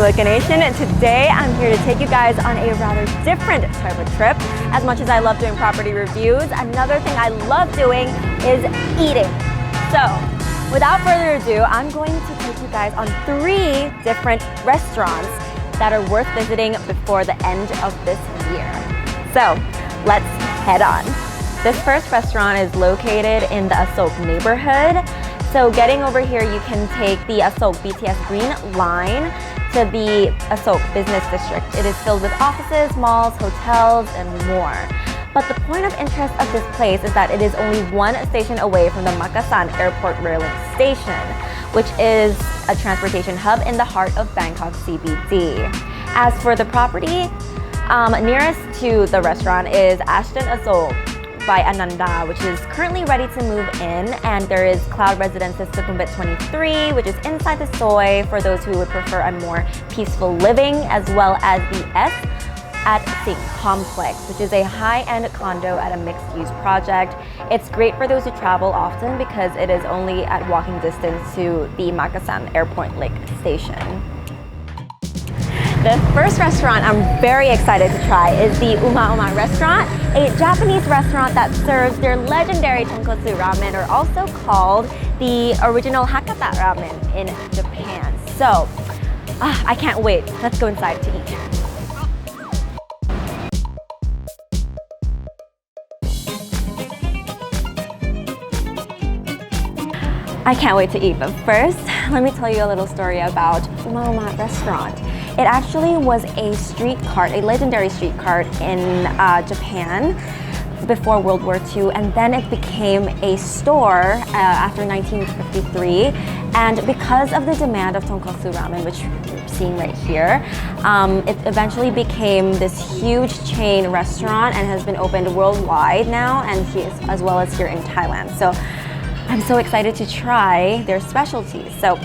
Locanation, and today I'm here to take you guys on a rather different type of trip. As much as I love doing property reviews, another thing I love doing is eating. So, without further ado, I'm going to take you guys on 3 different restaurants that are worth visiting before the end of this year. So, let's head on. This first restaurant is located in the Asok neighborhood. So getting over here, you can take the Asok BTS Green Line to the Asok Business District. It is filled with offices, malls, hotels, and more. But the point of interest of this place is that it is only 1 station away from the Makassan Airport Railing Station, which is a transportation hub in the heart of Bangkok CBD. As for the property, nearest to the restaurant is Ashton Asok by Ananda, which is currently ready to move in, and there is Cloud Residences Sukhumvit 23, which is inside the Soi for those who would prefer a more peaceful living, as well as the S at Sing Complex, which is a high-end condo at a mixed-use project. It's great for those who travel often because it is only at walking distance to the Makassan Airport Lake Station. The first restaurant I'm very excited to try is the Uma Uma restaurant, a Japanese restaurant that serves their legendary tonkotsu ramen, or also called the original Hakata ramen in Japan. So, I can't wait. Let's go inside to eat. I can't wait to eat, but first, let me tell you a little story about Uma Uma restaurant. It actually was a street cart, a legendary street cart in Japan before World War II, and then it became a store after 1953. And because of the demand of tonkotsu ramen, which you're seeing right here, it eventually became this huge chain restaurant and has been opened worldwide now, and as well as here in Thailand. So I'm so excited to try their specialties. So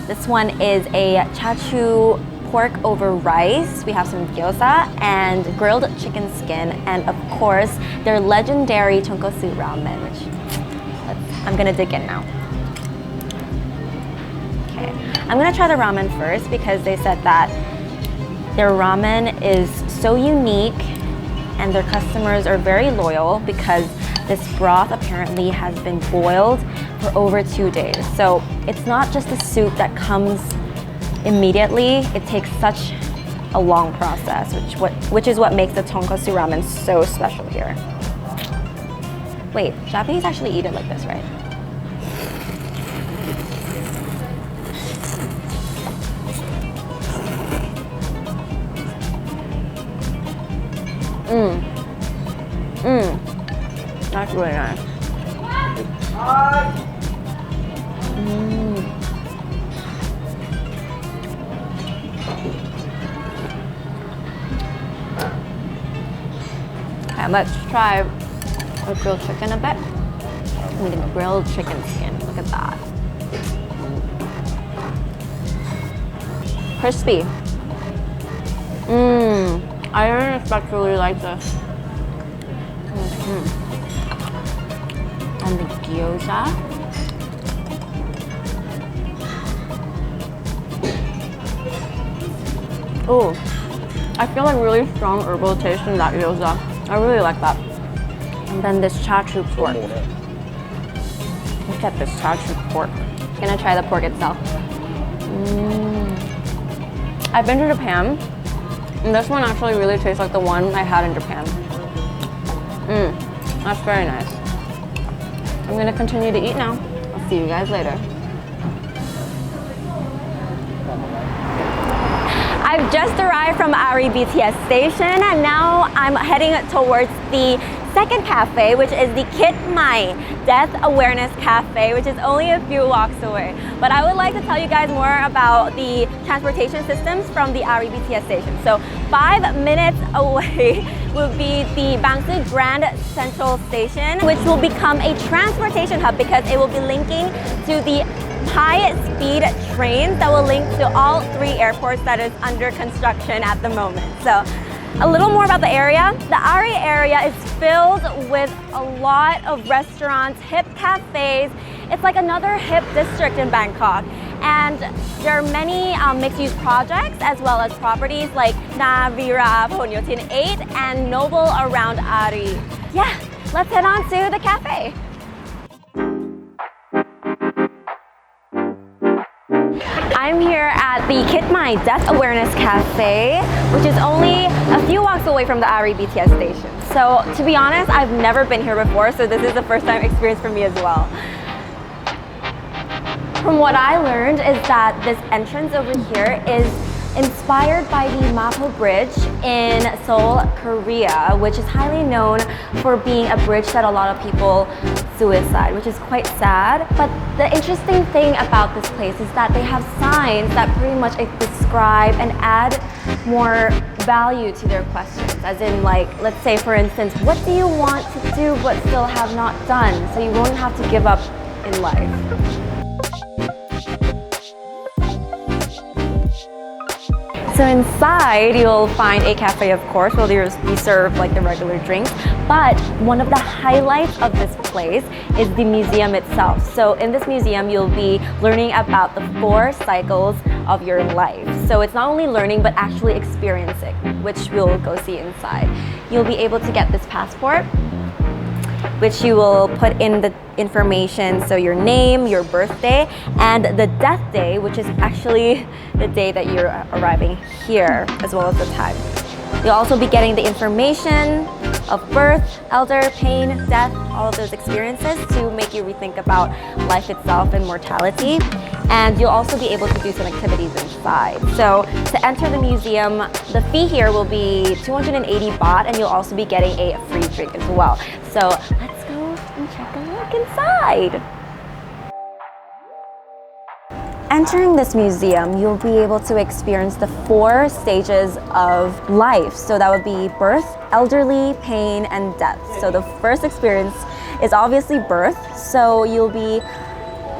this one is a chachu pork over rice. We have some gyoza and grilled chicken skin, and of course their legendary tonkotsu ramen, which I'm gonna dig in now. Okay, I'm gonna try the ramen first because they said that their ramen is so unique and their customers are very loyal because this broth apparently has been boiled for over 2 days. So it's not just the soup that comes immediately. It takes such a long process, which is what makes the tonkotsu ramen so special here. Wait, Japanese actually eat it like this, right? That's really nice. Okay, let's try a grilled chicken a bit. I'm eating a grilled chicken skin. Look at that. Crispy. I didn't expect to really like this. And the gyoza. Oh, I feel like really strong herbal taste in that gyoza. I really like that. And then this chachu pork. Look at this chachu pork. I'm gonna try the pork itself. I've been to Japan, and this one actually really tastes like the one I had in Japan. That's very nice. I'm gonna continue to eat now. I'll see you guys later. I've just arrived from Ari BTS station, and now I'm heading towards the second cafe, which is the Kit Mai Death Awareness Cafe, which is only a few walks away. But I would like to tell you guys more about the transportation systems from the Ari BTS station. So 5 minutes away will be the Bangkok Grand Central Station, which will become a transportation hub because it will be linking to the high-speed trains that will link to all 3 airports that is under construction at the moment. So a little more about the area. The Ari area is filled with a lot of restaurants, hip cafes. It's like another hip district in Bangkok. And there are many mixed-use projects as well as properties like Navira Ponyotin 8 and Noble around Ari. Yeah, let's head on to the cafe. I'm here at the Kitmai Death Awareness Cafe, which is only a few walks away from the Ari BTS station. So to be honest, I've never been here before, so this is a first time experience for me as well. From what I learned is that this entrance over here is inspired by the Mapo Bridge in Seoul, Korea, which is highly known for being a bridge that a lot of people suicide, which is quite sad. But the interesting thing about this place is that they have signs that pretty much describe and add more value to their questions. As in, like, let's say for instance, what do you want to do but still have not done? So you won't have to give up in life. So inside, you'll find a cafe, of course, where you serve like the regular drinks. But one of the highlights of this place is the museum itself. So in this museum, you'll be learning about the 4 cycles of your life. So it's not only learning, but actually experiencing, which we'll go see inside. You'll be able to get this passport, which you will put in the information, so your name, your birthday, and the death day, which is actually the day that you're arriving here, as well as the time. You'll also be getting the information of birth, elder, pain, death, all of those experiences to make you rethink about life itself and mortality. And you'll also be able to do some activities inside. So to enter the museum, the fee here will be 280 baht, and you'll also be getting a free drink as well. So let's go and check a look inside. Entering this museum, you'll be able to experience the 4 stages of life. So that would be birth, elderly, pain, and death. So the first experience is obviously birth. So you'll be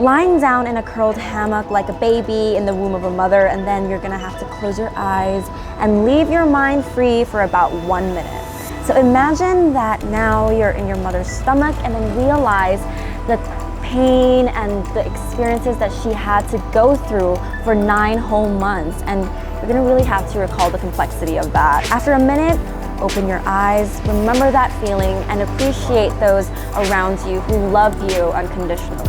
lying down in a curled hammock like a baby in the womb of a mother, and then you're gonna have to close your eyes and leave your mind free for about 1 minute. So imagine that now you're in your mother's stomach, and then realize the pain and the experiences that she had to go through for 9 whole months, and you're gonna really have to recall the complexity of that. After a minute, open your eyes, remember that feeling, and appreciate those around you who love you unconditionally.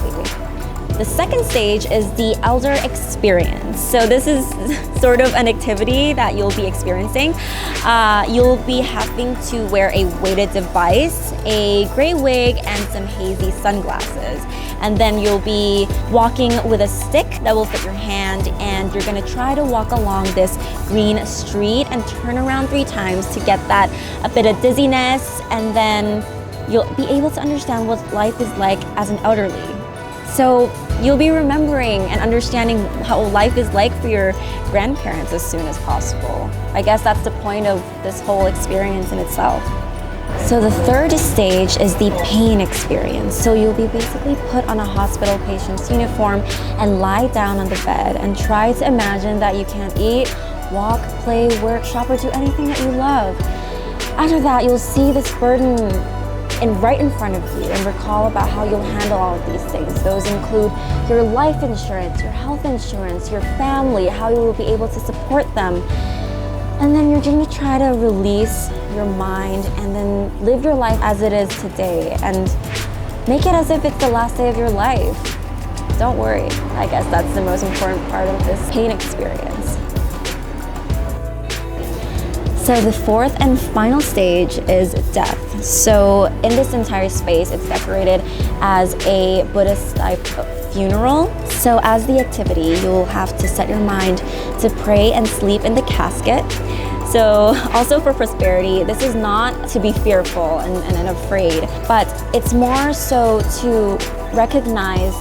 The second stage is the elder experience. So this is sort of an activity that you'll be experiencing. You'll be having to wear a weighted device, a gray wig, and some hazy sunglasses. And then you'll be walking with a stick that will fit your hand, and you're gonna try to walk along this green street and turn around 3 times to get that a bit of dizziness, and then you'll be able to understand what life is like as an elderly. So you'll be remembering and understanding how life is like for your grandparents as soon as possible. I guess that's the point of this whole experience in itself. So the third stage is the pain experience. So you'll be basically put on a hospital patient's uniform and lie down on the bed and try to imagine that you can't eat, walk, play, work, shop, or do anything that you love. After that, you'll see this burden right in front of you and recall about how you'll handle all of these things. Those include your life insurance, your health insurance, your family, how you will be able to support them. And then you're going to try to release your mind and then live your life as it is today and make it as if it's the last day of your life. Don't worry. I guess that's the most important part of this pain experience. So the fourth and final stage is death. So in this entire space, it's decorated as a Buddhist type of funeral. So as the activity, you'll have to set your mind to pray and sleep in the casket. So also for prosperity, this is not to be fearful and afraid, but it's more so to recognize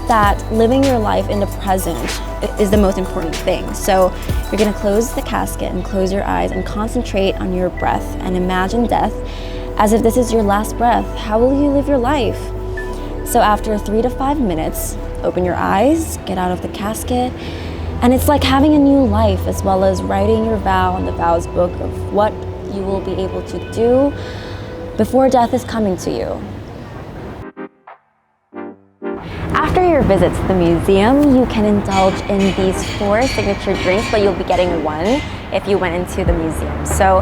that living your life in the present is the most important thing. So you're gonna close the casket and close your eyes and concentrate on your breath and imagine death as if this is your last breath. How will you live your life? So after 3 to 5 minutes, open your eyes, get out of the casket, and it's like having a new life, as well as writing your vow in the vows book of what you will be able to do before death is coming to you. After after your visit to the museum, you can indulge in these 4 signature drinks, but you'll be getting 1 if you went into the museum. So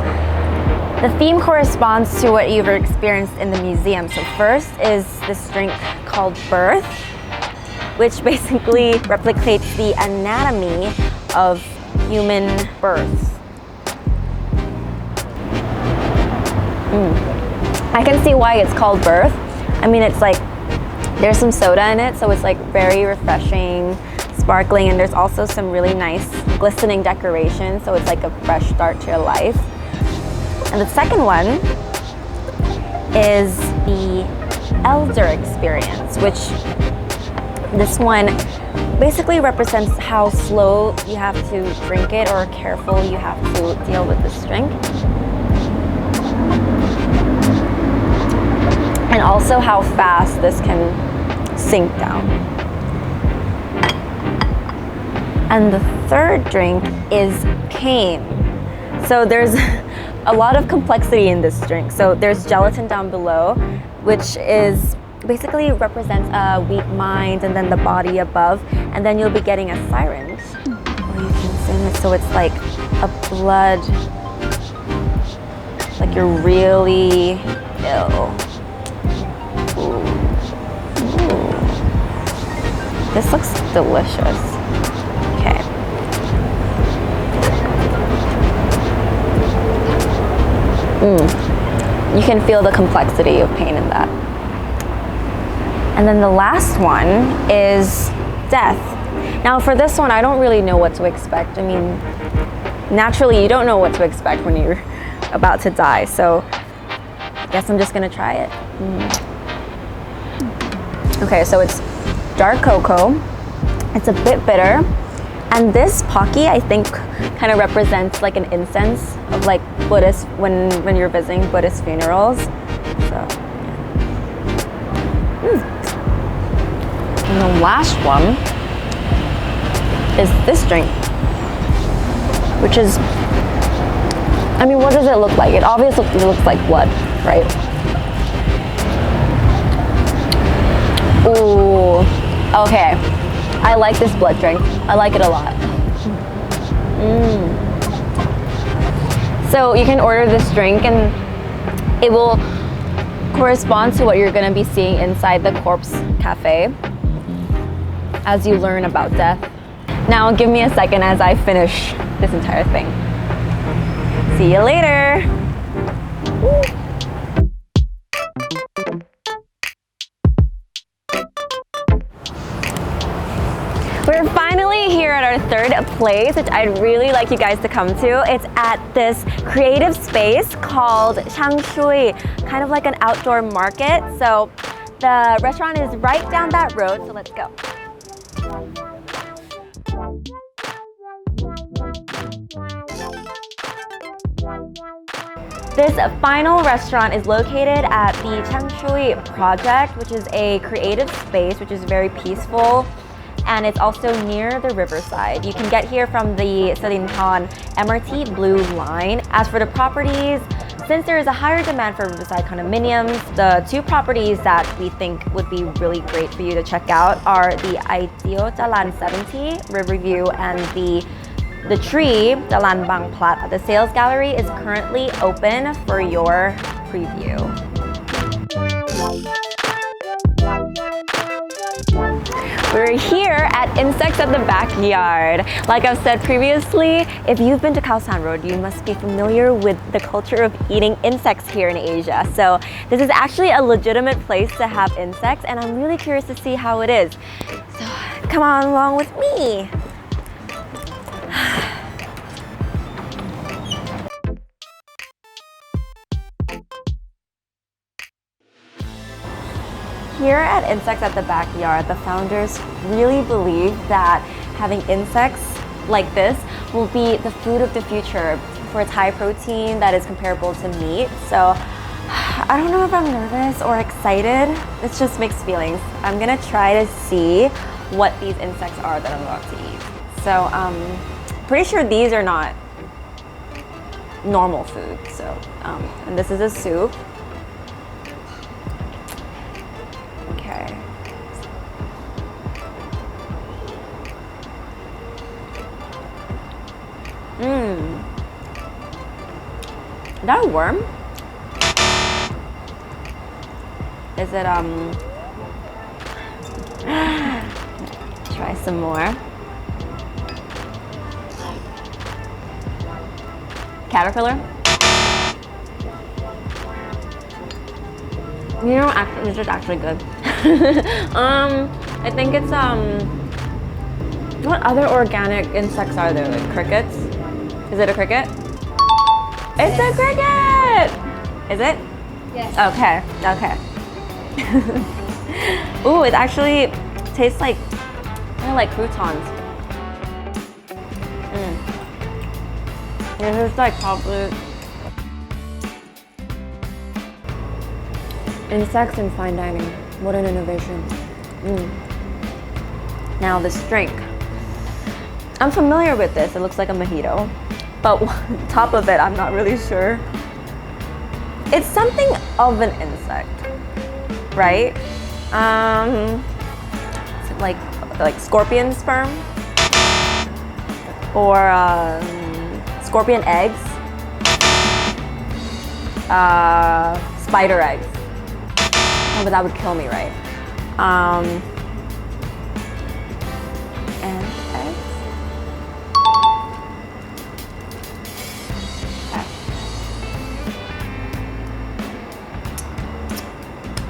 the theme corresponds to what you've experienced in the museum. So first is this drink called Birth, which basically replicates the anatomy of human birth. I can see why it's called Birth. I mean, it's like, there's some soda in it, so it's like very refreshing, sparkling, and there's also some really nice glistening decoration, so it's like a fresh start to your life. And the second one is the Elder Experience, which this one basically represents how slow you have to drink it or careful you have to deal with this drink. And also how fast this can sink down. And the third drink is Pain. So there's a lot of complexity in this drink. So there's gelatin down below, which is basically represents a weak mind, and then the body above, and then you'll be getting a syringe where you can sing it, so it's like a blood, like you're really ill. Ooh. Ooh. This looks delicious. Okay. You can feel the complexity of pain in that. And then the last one is Death. Now for this one, I don't really know what to expect. I mean, naturally you don't know what to expect when you're about to die, so I guess I'm just gonna try it. Okay, so it's dark cocoa. It's a bit bitter. And this Pocky, I think, kind of represents like an incense of like Buddhist, when you're visiting Buddhist funerals. So, And the last one is this drink, which is, I mean, what does it look like? It obviously looks like blood, right? Ooh, okay. I like this blood drink. I like it a lot. So you can order this drink and it will correspond to what you're gonna be seeing inside the Corpse Cafe as you learn about death. Now give me a second as I finish this entire thing. See you later. Woo. We're finally here at our third place, which I'd really like you guys to come to. It's at this creative space called Tong Tsui, kind of like an outdoor market. So the restaurant is right down that road, so let's go. This final restaurant is located at the Tong Tsui project, which is a creative space, which is very peaceful. And it's also near the riverside. You can get here from the Salinton MRT Blue Line. As for the properties, since there is a higher demand for riverside condominiums, the 2 properties that we think would be really great for you to check out are the Ideal Jalan 70 Riverview and the Tree Jalan Bang Plat. The sales gallery is currently open for your preview. We're here at Insects at the Backyard. Like I've said previously, if you've been to Khao San Road, you must be familiar with the culture of eating insects here in Asia. So this is actually a legitimate place to have insects, and I'm really curious to see how it is. So come on along with me. Here at Insects at the Backyard, the founders really believe that having insects like this will be the food of the future, for its high protein that is comparable to meat. So I don't know if I'm nervous or excited. It's just mixed feelings. I'm gonna try to see what these insects are that I'm about to eat. So pretty sure these are not normal food. So and this is a soup. Is that a worm? Is it, try some more. Caterpillar? You know, actually, this is actually good. I think it's, what other organic insects are there? Like crickets? Is it a cricket? It's a cricket! Is it? Yes. Okay, okay. Ooh, it actually tastes like, kind of like croutons. This is like probably insects in fine dining. What an innovation. Now this drink. I'm familiar with this. It looks like a mojito, but top of it, I'm not really sure. It's something of an insect, right? Is it like scorpion sperm or scorpion eggs, spider eggs. Oh, but that would kill me, right? And eggs. Okay.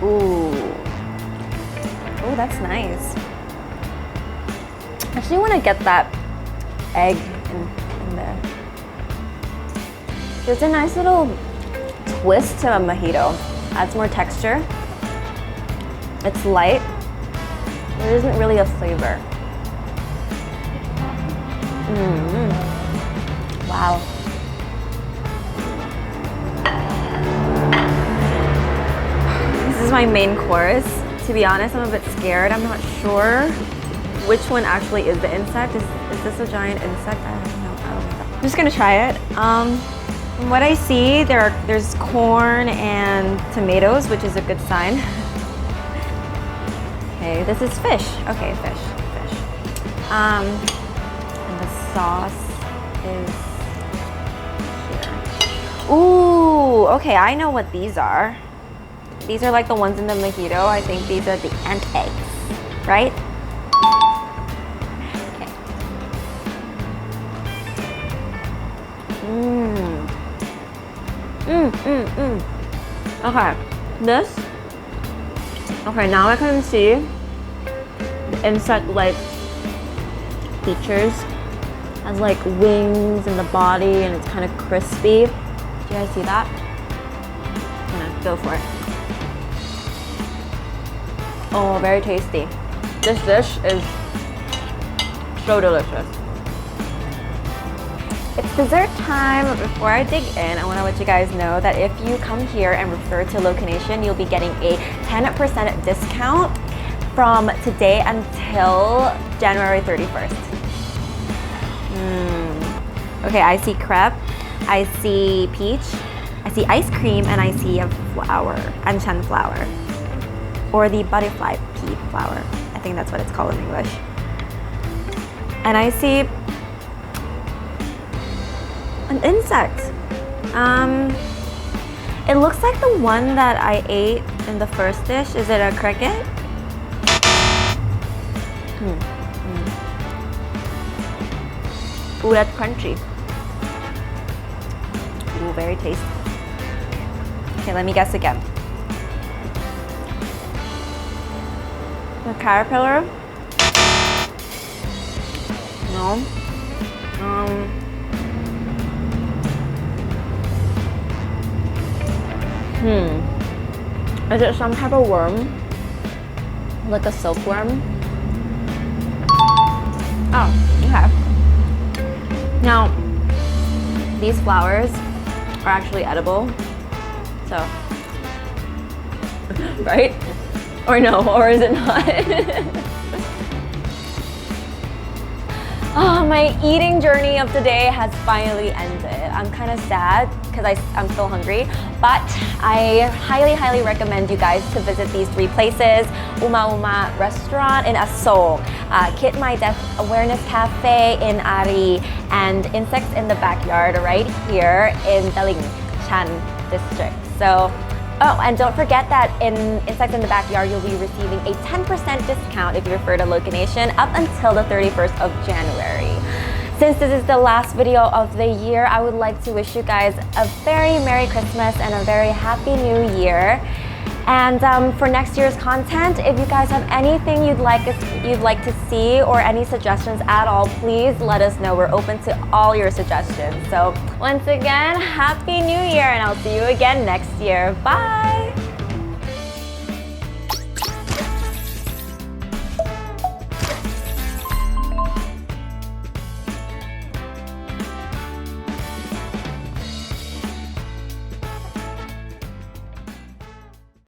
Ooh. Oh, that's nice. I actually want to get that egg in there. There's a nice little twist to a mojito. Adds more texture. It's light. There isn't really a flavor. Wow. This is my main course. To be honest, I'm a bit scared. I'm not sure which one actually is the insect. Is this a giant insect? I don't know. I'm just gonna try it. From what I see, there's corn and tomatoes, which is a good sign. Okay, this is fish. Okay, fish. And the sauce is here. Ooh, okay, I know what these are. These are like the ones in the mojito. I think these are the ant eggs, right? Okay, this. Okay, now I can see the insect-like features. It has like wings in the body and it's kind of crispy. Do you guys see that? I'm gonna go for it. Oh, very tasty. This dish is so delicious. It's dessert time. Before I dig in, I want to let you guys know that if you come here and refer to Locanation, you'll be getting a 10% discount from today until January 31st. Okay, I see crepe, I see peach, I see ice cream, and I see a flower, anchan flower, or the butterfly pea flower. I think that's what it's called in English. And I see an insect. It looks like the one that I ate in the first dish. Is it a cricket? Ooh, that's crunchy. Ooh, very tasty. Okay, let me guess again. The caterpillar? No. Is it some type of worm? Like a silkworm? Oh, okay. Now, these flowers are actually edible. So, right? Or no, or is it not? Oh, my eating journey of today has finally ended. I'm kind of sad because I'm still hungry, but I highly recommend you guys to visit these 3 places. Uma Uma Restaurant in Asok, Kit My Death Awareness Cafe in Ari, and Insects in the Backyard right here in Daling, Chan district. So, oh, and don't forget that in Insects in the Backyard, you'll be receiving a 10% discount if you refer to Locanation up until the 31st of January. Since this is the last video of the year, I would like to wish you guys a very Merry Christmas and a very Happy New Year. And for next year's content, if you guys have anything you'd like to see or any suggestions at all, please let us know. We're open to all your suggestions. So once again, Happy New Year, and I'll see you again next year. Bye!